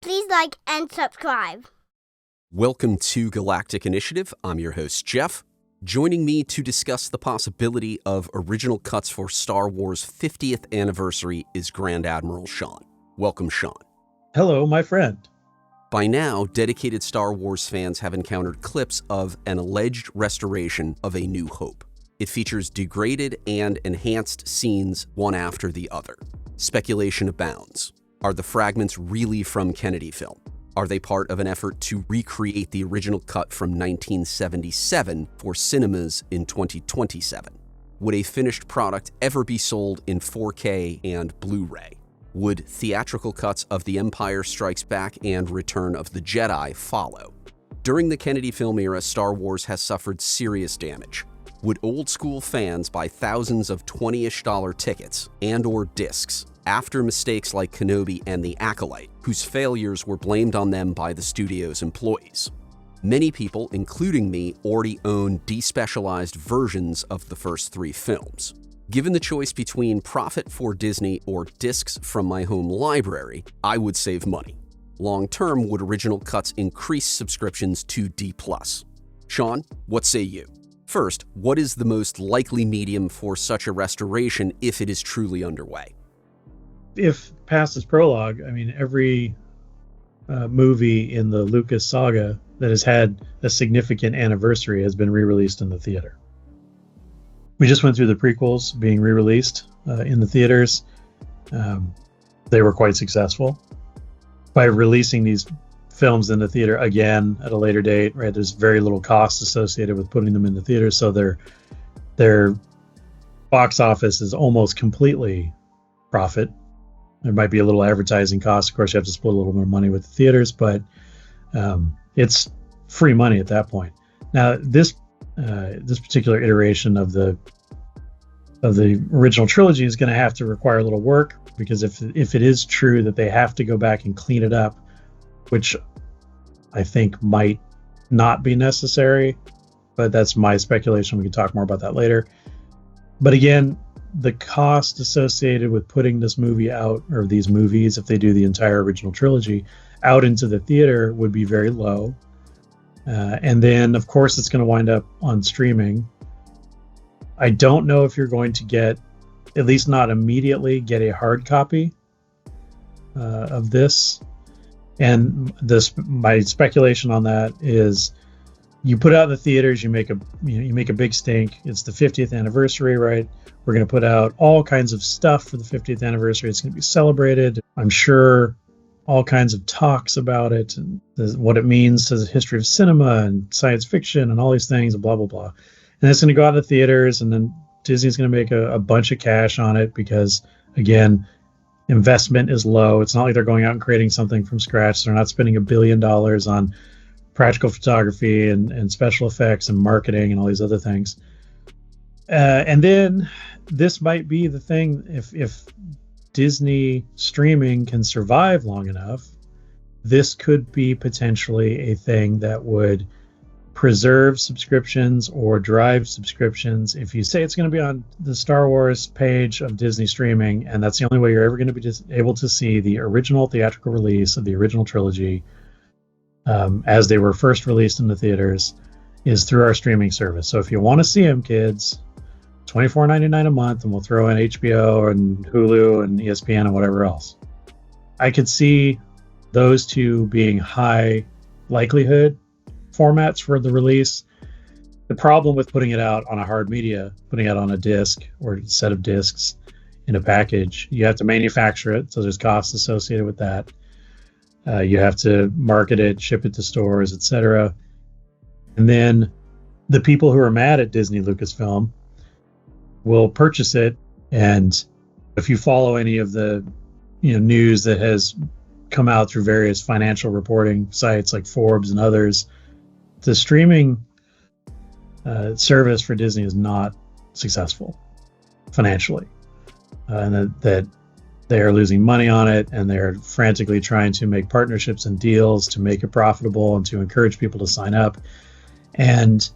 Please like and subscribe. Welcome to Galactic Initiative. I'm your host, Jeff. Joining me to discuss the possibility of original cuts for Star Wars' 50th anniversary is Grand Admiral Sean. Welcome, Sean. Hello, my friend. By now, dedicated Star Wars fans have encountered clips of an alleged restoration of A New Hope. It features degraded and enhanced scenes one after the other. Speculation abounds. Are the fragments really from Kennedy film? Are they part of an effort to recreate the original cut from 1977 for cinemas in 2027? Would a finished product ever be sold in 4K and Blu-ray? Would theatrical cuts of The Empire Strikes Back and Return of the Jedi follow? During the Kennedy film era, Star Wars has suffered serious damage. Would old-school fans buy thousands of $20-ish tickets and/or discs after mistakes like Kenobi and The Acolyte, whose failures were blamed on them by the studio's employees? Many people, including me, already own despecialized versions of the first three films. Given the choice between profit for Disney or discs from my home library, I would save money. Long-term, would original cuts increase subscriptions to D+? Sean, what say you? First, what is the most likely medium for such a restoration if it is truly underway? If past is prologue, every movie in the Lucas saga that has had a significant anniversary has been re-released in the theater. We just went through the prequels being re-released in the theaters. They were quite successful. By releasing these films in the theater again at a later date, right? There's very little cost associated with putting them in the theater, so their box office is almost completely profit. There might be a little advertising cost. Of course, you have to split a little more money with the theaters, but it's free money at that point. Now, this particular iteration of the original trilogy is going to have to require a little work, because if it is true that they have to go back and clean it up, which I think might not be necessary, but that's my speculation. We can talk more about that later. But again, the cost associated with putting this movie out, or these movies, if they do the entire original trilogy, out into the theater would be very low. And then, of course, it's going to wind up on streaming. I don't know if you're going to get, at least not immediately, get a hard copy of this. And my speculation on that is, you put out in the theaters, you make a big stink. It's the 50th anniversary, right? We're going to put out all kinds of stuff for the 50th anniversary. It's going to be celebrated. I'm sure all kinds of talks about it and what it means to the history of cinema and science fiction and all these things and blah, blah, blah. And it's going to go out to theaters, and then Disney's going to make a bunch of cash on it because, again, investment is low. It's not like they're going out and creating something from scratch. They're not spending $1 billion on practical photography and special effects and marketing and all these other things. And then this might be the thing, if Disney streaming can survive long enough, this could be potentially a thing that would preserve subscriptions or drive subscriptions. If you say it's going to be on the Star Wars page of Disney streaming, and that's the only way you're ever going to be able to see the original theatrical release of the original trilogy as they were first released in the theaters, is through our streaming service. So if you want to see them, kids, $24.99 a month, and we'll throw in HBO and Hulu and ESPN and whatever else. I could see those two being high likelihood formats for the release. The problem with putting it out on a hard media, putting it on a disc or a set of discs in a package, you have to manufacture it, so there's costs associated with that. You have to market it, ship it to stores, etc. And then the people who are mad at Disney Lucasfilm will purchase it. And if you follow any of the news that has come out through various financial reporting sites like Forbes and others, the streaming service for Disney is not successful financially, and that they are losing money on it, and they're frantically trying to make partnerships and deals to make it profitable and to encourage people to sign up. And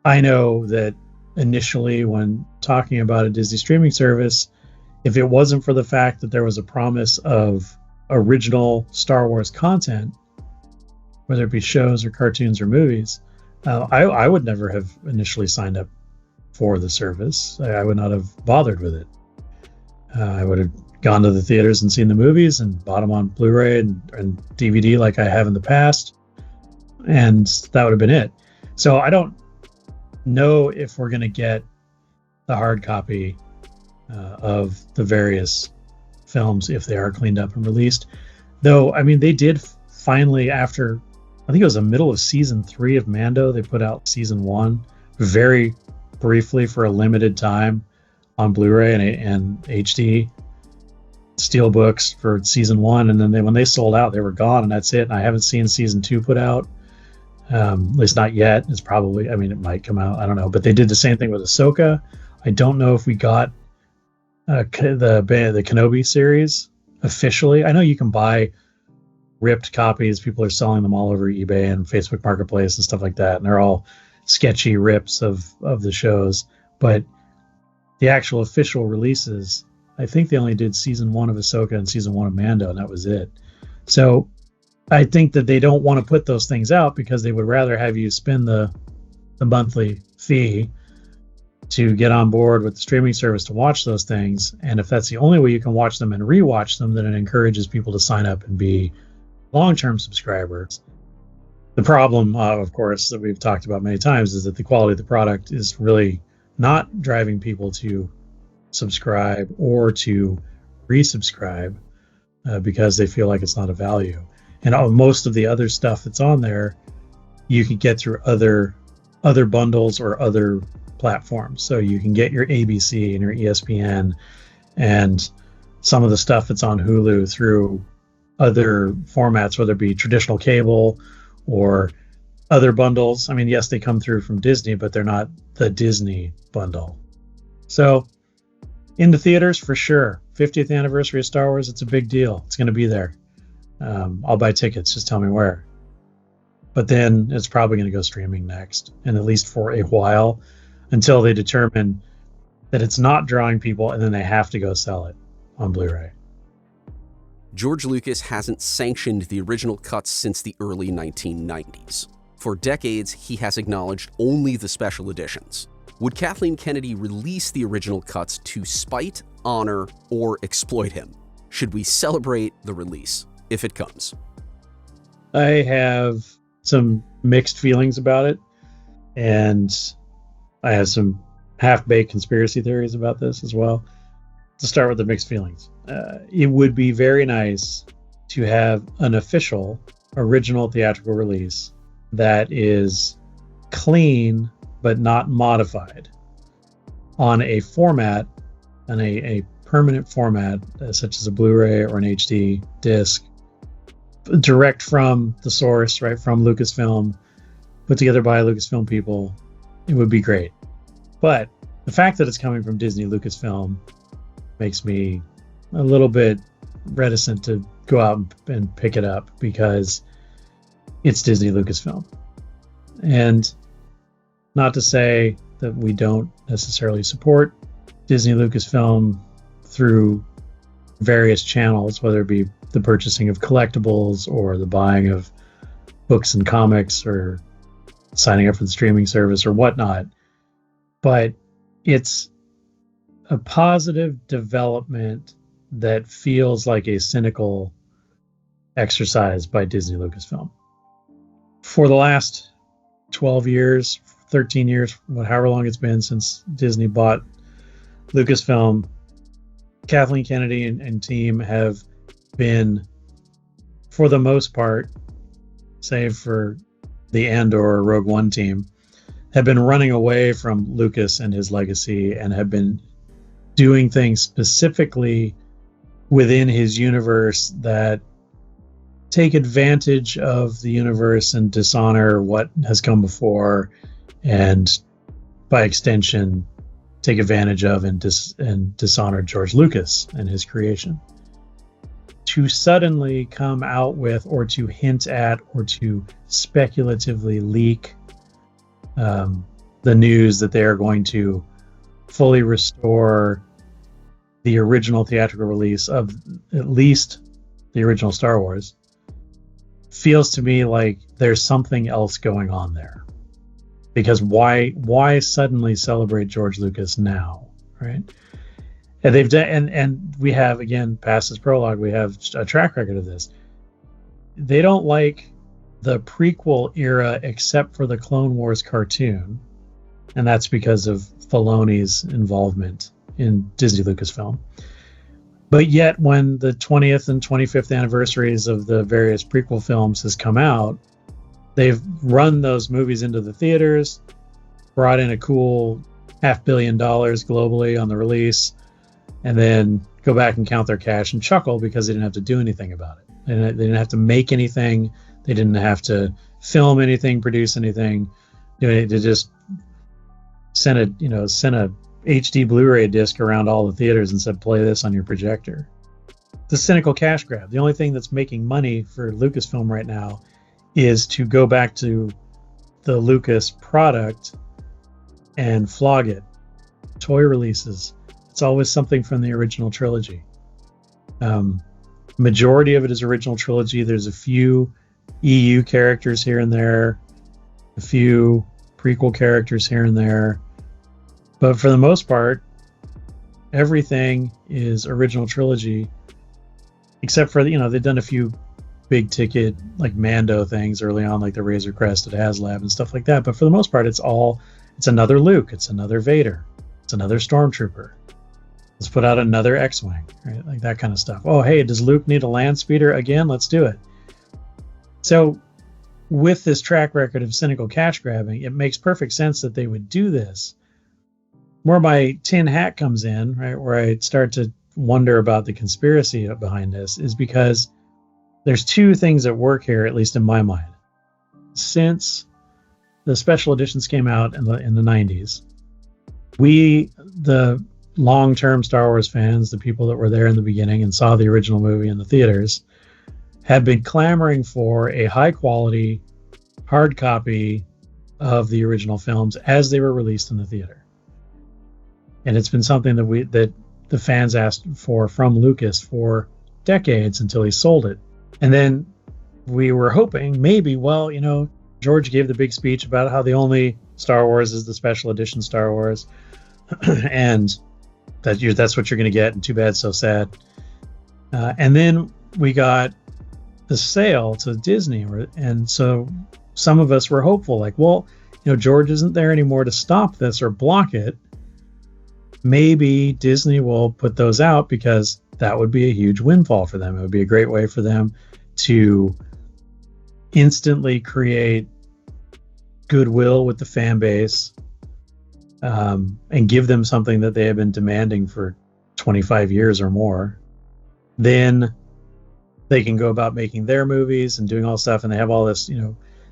I know that initially, when talking about a Disney streaming service, if it wasn't for the fact that there was a promise of original Star Wars content, whether it be shows or cartoons or movies, I would never have initially signed up for the service. I would not have bothered with it. I would have gone to the theaters and seen the movies and bought them on Blu-ray and DVD like I have in the past, and that would have been it. So I don't know if we're going to get the hard copy of the various films if they are cleaned up and released. Though, I mean, they did finally, after, I think it was the middle of season 3 of Mando, they put out season 1 very briefly for a limited time on Blu-ray and HD steelbooks for season 1, and then when they sold out, they were gone, and that's it. And I haven't seen season 2 put out, at least not yet. It's probably, I mean, it might come out, I don't know. But they did the same thing with Ahsoka. I don't know if we got the Kenobi series officially. I know you can buy ripped copies. People are selling them all over eBay and Facebook Marketplace and stuff like that, and they're all sketchy rips of the shows. But the actual official releases, I think they only did season 1 of Ahsoka and season 1 of Mando, and that was it. So I think that they don't want to put those things out because they would rather have you spend the monthly fee to get on board with the streaming service to watch those things. And if that's the only way you can watch them and rewatch them, then it encourages people to sign up and be long-term subscribers. The problem, of course, that we've talked about many times is that the quality of the product is really not driving people to subscribe or to resubscribe because they feel like it's not a value. And most of the other stuff that's on there, you can get through other bundles or other platforms. So you can get your ABC and your ESPN and some of the stuff that's on Hulu through other formats, whether it be traditional cable or other bundles. I mean, yes, they come through from Disney, but they're not the Disney bundle. So in the theaters, for sure. 50th anniversary of Star Wars, it's a big deal. It's going to be there. I'll buy tickets. Just tell me where. But then it's probably going to go streaming next, and at least for a while, until they determine that it's not drawing people, and then they have to go sell it on Blu-ray. George Lucas hasn't sanctioned the original cuts since the early 1990s. For decades, he has acknowledged only the special editions. Would Kathleen Kennedy release the original cuts to spite, honor, or exploit him? Should we celebrate the release, if it comes? I have some mixed feelings about it, and I have some half-baked conspiracy theories about this as well. To start with the mixed feelings, it would be very nice to have an official original theatrical release that is clean but not modified on a format, and a permanent format such as a Blu-ray or an HD disc, direct from the source, right from Lucasfilm, put together by Lucasfilm people. It would be great. But the fact that it's coming from Disney Lucasfilm makes me a little bit reticent to go out and pick it up because it's Disney Lucasfilm. And not to say that we don't necessarily support Disney Lucasfilm through various channels, whether it be the purchasing of collectibles or the buying of books and comics or signing up for the streaming service or whatnot. But it's a positive development that feels like a cynical exercise by Disney Lucasfilm. For the last 12 years, 13 years, however long it's been since Disney bought Lucasfilm, Kathleen Kennedy and team have been, for the most part, save for the Andor Rogue One team, have been running away from Lucas and his legacy and have been doing things specifically within his universe that take advantage of the universe and dishonor what has come before, and by extension take advantage of and dishonor George Lucas and his creation. To suddenly come out with, or to hint at, or to speculatively leak the news that they are going to fully restore the original theatrical release of at least the original Star Wars, feels to me like there's something else going on there. Because why suddenly celebrate George Lucas now, right? And they've done, and we have, again, past this prologue, we have a track record of this. They don't like the prequel era except for the Clone Wars cartoon, and that's because of Filoni's involvement in Disney Lucasfilm. But yet, when the 20th and 25th anniversaries of the various prequel films has come out, they've run those movies into the theaters, brought in a cool $500 million globally on the release, and then go back and count their cash and chuckle because they didn't have to do anything about it. They didn't have to make anything. They didn't have to film anything, produce anything. They just sent a HD Blu-ray disc around all the theaters and said, play this on your projector. It's a cynical cash grab. The only thing that's making money for Lucasfilm right now is to go back to the Lucas product and flog it. Toy releases. It's always something from the original trilogy. Majority of it is original trilogy. There's a few EU characters here and there, a few prequel characters here and there. But for the most part, everything is original trilogy, except for, they've done a few big ticket, like Mando things early on, like the Razor Crest at HasLab and stuff like that. But for the most part, it's another Luke, it's another Vader, it's another Stormtrooper. Let's put out another X-Wing, right? Like that kind of stuff. Oh, hey, does Luke need a land speeder again? Let's do it. So with this track record of cynical cash grabbing, it makes perfect sense that they would do this. Where my tin hat comes in, right, where I start to wonder about the conspiracy behind this, is because there's two things at work here, at least in my mind. Since the special editions came out in the 90s, we, the long-term Star Wars fans, the people that were there in the beginning and saw the original movie in the theaters, had been clamoring for a high-quality hard copy of the original films as they were released in the theater. And it's been something that the fans asked for from Lucas for decades until he sold it. And then we were hoping maybe, George gave the big speech about how the only Star Wars is the special edition Star Wars, and that's what you're going to get, and too bad, so sad. And then we got the sale to Disney, and so some of us were hopeful, like, George isn't there anymore to stop this or block it. Maybe Disney will put those out because that would be a huge windfall for them. It would be a great way for them to instantly create goodwill with the fan base, and give them something that they have been demanding for 25 years or more. Then they can go about making their movies and doing all stuff, and they have all this,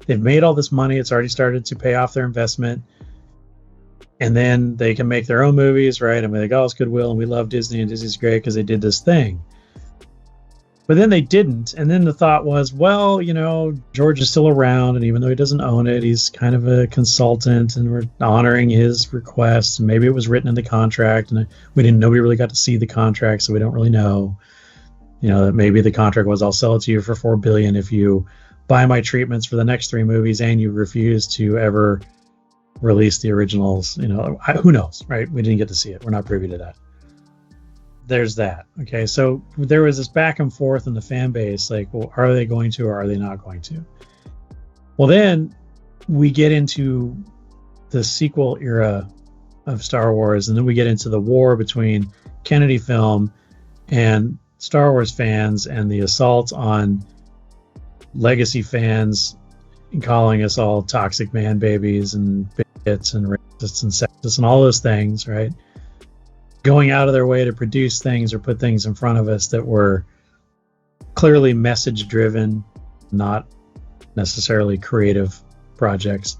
they've made all this money. It's already started to pay off their investment. And then they can make their own movies, right? And they got all this goodwill, and we love Disney, and Disney's great because they did this thing. But then they didn't. And then the thought was, George is still around, and even though he doesn't own it, he's kind of a consultant, and we're honoring his requests. And maybe it was written in the contract, and nobody really got to see the contract, so we don't really know. That maybe the contract was, I'll sell it to you for $4 billion if you buy my treatments for the next 3 movies and you refuse to ever release the originals. Who knows, right? We didn't get to see it. We're not privy to that. There's that. Okay, so there was this back and forth in the fan base, like, well, are they going to or are they not going to? Well, then we get into the sequel era of Star Wars, and then we get into the war between Kennedy Film and Star Wars fans, and the assault on legacy fans, calling us all toxic man babies and bigots and racists and sexists and all those things, right? Going out of their way to produce things or put things in front of us that were clearly message driven, not necessarily creative projects,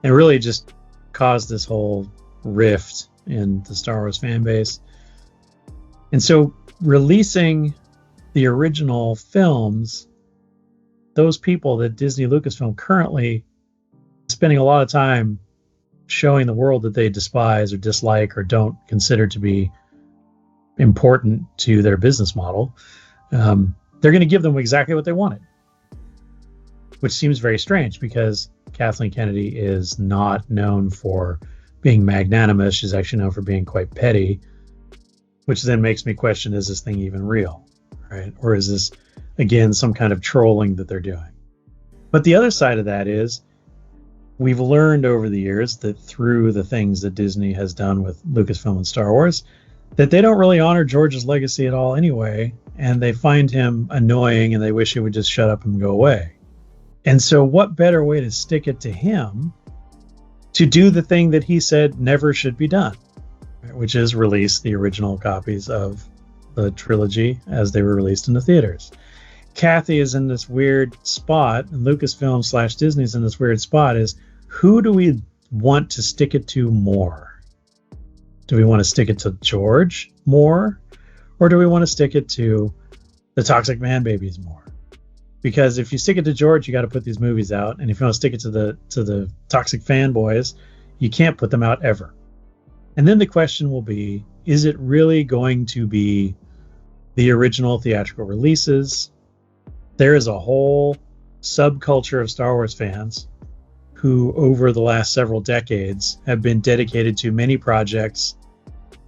and really just caused this whole rift in the Star Wars fan base. And so releasing the original films, those people that Disney Lucasfilm currently spending a lot of time showing the world that they despise or dislike or don't consider to be important to their business model, they're going to give them exactly what they wanted, which seems very strange because Kathleen Kennedy is not known for being magnanimous. She's actually known for being quite petty, which then makes me question, is this thing even real, right? Or is this, again, some kind of trolling that they're doing? But the other side of that is we've learned over the years that through the things that Disney has done with Lucasfilm and Star Wars, that they don't really honor George's legacy at all anyway, and they find him annoying and they wish he would just shut up and go away. And so what better way to stick it to him to do the thing that he said never should be done, which is release the original copies of the trilogy as they were released in the theaters. Kathy is in this weird spot, and Lucasfilm / Disney's in this weird spot, is who do we want to stick it to more? Do we want to stick it to George more? Or do we want to stick it to the Toxic Man Babies more? Because if you stick it to George, you got to put these movies out. And if you want to stick it to the toxic fanboys, you can't put them out ever. And then the question will be, is it really going to be the original theatrical releases? There is a whole subculture of Star Wars fans who over the last several decades have been dedicated to many projects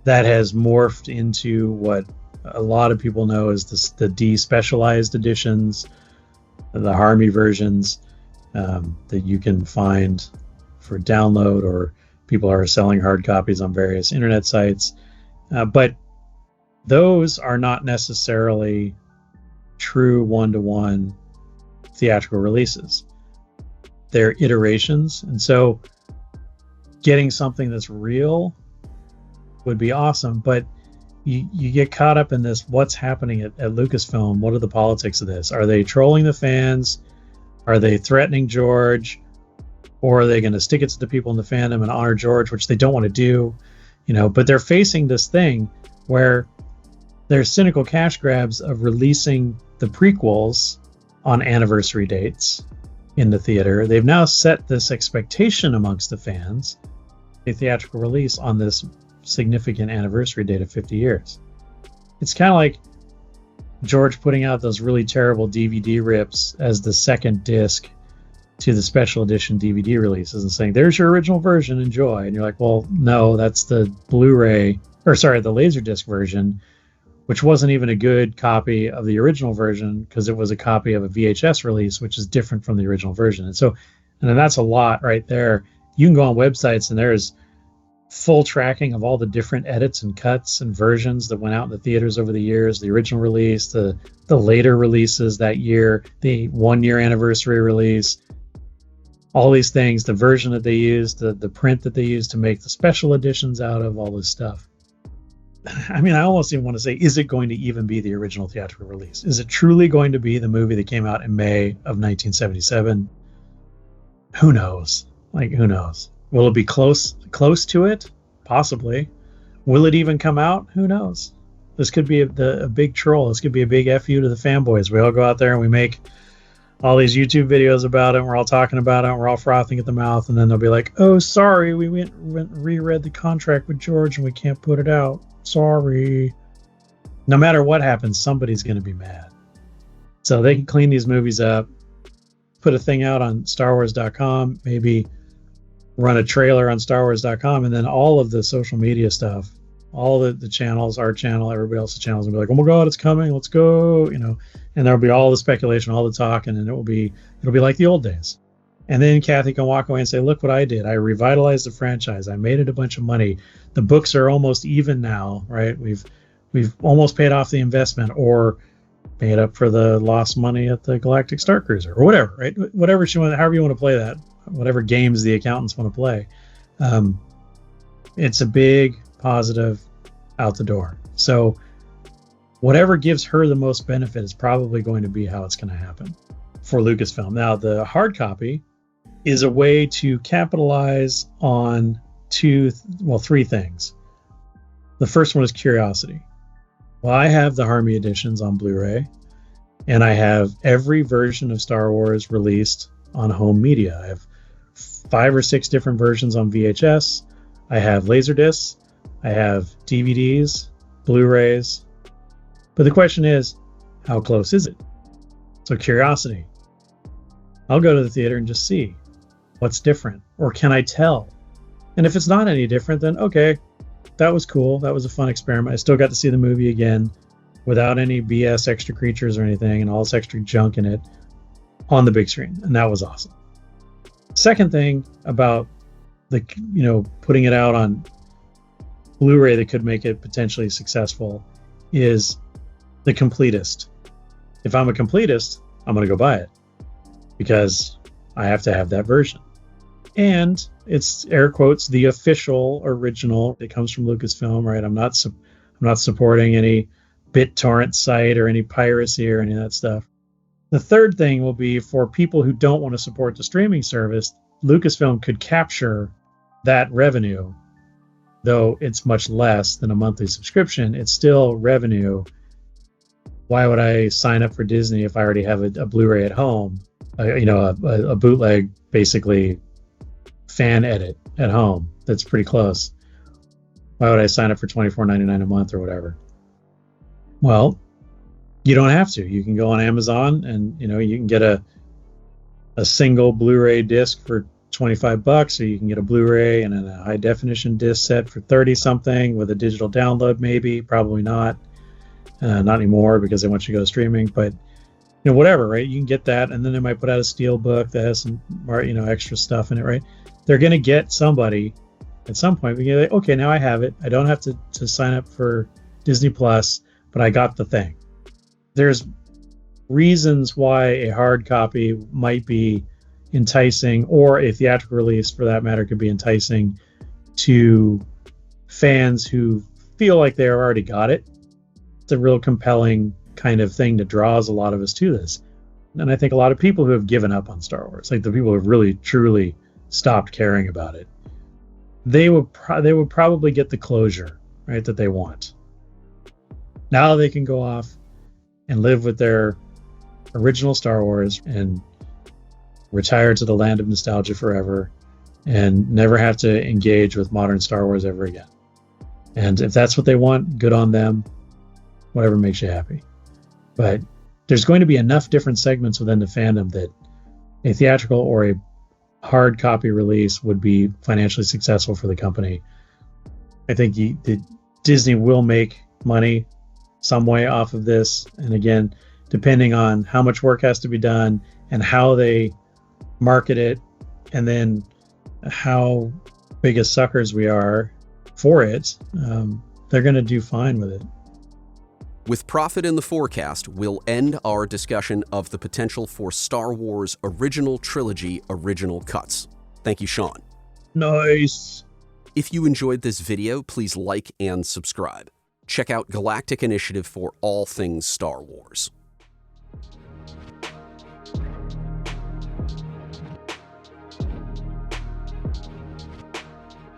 that has morphed into what a lot of people know as the despecialized editions, the Harmy versions that you can find for download, or people are selling hard copies on various internet sites. But those are not necessarily true one-to-one theatrical releases. They're iterations. And so getting something that's real would be awesome. But you get caught up in this, what's happening at Lucasfilm? What are the politics of this? Are they trolling the fans? Are they threatening George? Or are they going to stick it to the people in the fandom and honor George, which they don't want to do? But they're facing this thing where there's cynical cash grabs of releasing the prequels on anniversary dates in the theater. They've now set this expectation amongst the fans, a theatrical release on this significant anniversary date of 50 years. It's kind of like George putting out those really terrible DVD rips as the second disc to the special edition DVD releases and saying, there's your original version, enjoy. And you're like, well, no, that's the Blu-ray, the Laserdisc version, which wasn't even a good copy of the original version because it was a copy of a VHS release, which is different from the original version. And then that's a lot right there. You can go on websites and there's full tracking of all the different edits and cuts and versions that went out in the theaters over the years, the original release, the later releases that year, the 1 year anniversary release, all these things, the version that they used, the print that they used to make the special editions out of, all this stuff. I mean, I almost even want to say, is it going to even be the original theatrical release? Is it truly going to be the movie that came out in May of 1977? Who knows? Who knows? Will it be close to it? Possibly. Will it even come out? Who knows? This could be a big troll. This could be a big FU to the fanboys. We all go out there and we make all these YouTube videos about it. And we're all talking about it. And we're all frothing at the mouth. And then they'll be like, oh, sorry, we went reread the contract with George and we can't put it out. Sorry. No matter what happens, somebody's going to be mad. So they can clean these movies up, put a thing out on StarWars.com, maybe run a trailer on StarWars.com, and then all of the social media stuff, all the channels, our channel, everybody else's channels, will be like, oh my God, it's coming, let's go, and there'll be all the speculation, all the talk, and then it'll be like the old days. And then Kathy can walk away and say, look what I did. I revitalized the franchise. I made it a bunch of money. The books are almost even now, right? We've almost paid off the investment or made up for the lost money at the Galactic Star Cruiser or whatever, right? Whatever however you want to play that, whatever games the accountants want to play. It's a big positive out the door. So whatever gives her the most benefit is probably going to be how it's going to happen for Lucasfilm. Now, the hard copy is a way to capitalize on three things. The first one is curiosity. Well, I have the Harmy editions on Blu-ray, and I have every version of Star Wars released on home media. I have 5 or 6 different versions on VHS. I have Laserdiscs. I have DVDs, Blu-rays. But the question is, How close is it? So curiosity. I'll go to the theater and just see what's different, or can I tell? And if it's not any different, then okay, that was cool. That was a fun experiment. I still got to see the movie again without any BS extra creatures or anything and all this extra junk in it on the big screen. And that was awesome. Second thing about putting it out on Blu-ray that could make it potentially successful is the completist. If I'm a completist, I'm going to go buy it because I have to have that version. And it's air quotes the official original. It comes from Lucasfilm, right? I'm not supporting any BitTorrent site or any piracy or any of that stuff. The third thing will be for people who don't want to support the streaming service, Lucasfilm could capture that revenue, though it's much less than a monthly subscription. It's still revenue. Why would I sign up for Disney if I already have a Blu-ray at home? A bootleg, basically fan edit at home that's pretty close. Why would I sign up for $24.99 a month or whatever? Well, you don't have to. You can go on Amazon and you can get a single Blu-ray disc for $25, or you can get a Blu-ray and a high definition disc set for 30 something with a digital download, maybe, probably not anymore because they want you to go streaming, but whatever, right? You can get that, and then they might put out a steel book that has some extra stuff in it, right? They're going to get somebody at some point. Be like, okay, now I have it. I don't have to sign up for Disney Plus, but I got the thing. There's reasons why a hard copy might be enticing, or a theatrical release for that matter could be enticing to fans who feel like they already got it. It's a real compelling kind of thing that draws a lot of us to this. And I think a lot of people who have given up on Star Wars, like the people who have really truly stopped caring about it, they would probably get the closure, right, that they want. Now they can go off and live with their original Star Wars and retire to the land of nostalgia forever and never have to engage with modern Star Wars ever again. And if that's what they want, good on them. Whatever makes you happy. But there's going to be enough different segments within the fandom that a theatrical or a hard copy release would be financially successful for the company. I think Disney will make money some way off of this. And again, depending on how much work has to be done and how they market it, and then how big as suckers we are for it, they're going to do fine with it. With profit in the forecast, we'll end our discussion of the potential for Star Wars original trilogy original cuts. Thank you, Sean. Nice. If you enjoyed this video, please like and subscribe. Check out Galactic Initiative for all things Star Wars.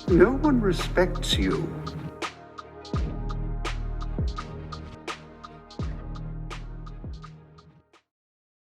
No one respects you